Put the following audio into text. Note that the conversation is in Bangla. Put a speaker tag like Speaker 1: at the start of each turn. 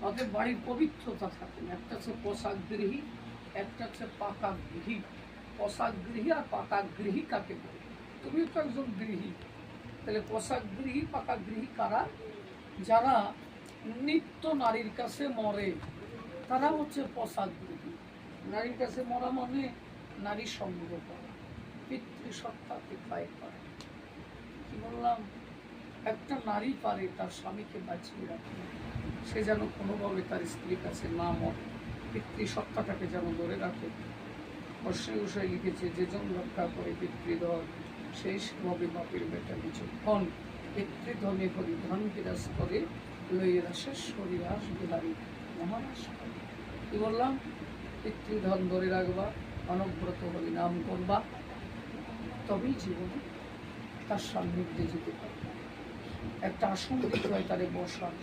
Speaker 1: তাদের বাড়ির পবিত্রতা থাকে না। একটা হচ্ছে পোশাকগৃহী, একটা হচ্ছে পাকাগৃহী। পোশাকগৃহী আর পাকাগৃহী কাকে বলে? তুমিও তো একজন গৃহী। তাহলে পোশাকগৃহী পাকাগৃহী কারা? যারা নিত্য নারীর কাছে মরে তারা হচ্ছে পোশাকগৃহী। নারীর কাছে মরা মানে নারী সঙ্গ করা, পিতৃসত্তাকে ক্ষয় করা। কি বললাম? একটা নারী পারে তার স্বামীকে বাঁচিয়ে রাখে, সে যেন কোনোভাবে তার স্ত্রীর কাছে না মরে, পিতৃসত্তাটাকে যেন ধরে রাখে। অশ্রী লিখেছে, যে জন রক্ষা করে পিতৃধন সেই সেভাবে বাপের বেটা বিচক্ষণ। পিতৃধনে হরিধন বিরাজ করে লইয়ে রাসের শরীরাস বিহারী মহারাস। কি বললাম? পিতৃধন ধরে রাখবা, অনব্রত হরিনাম করবা, তবেই জীবনে তার সান্নিধ্যে যেতে পারবে। একটা আসন দিতে হয় তারে বসার।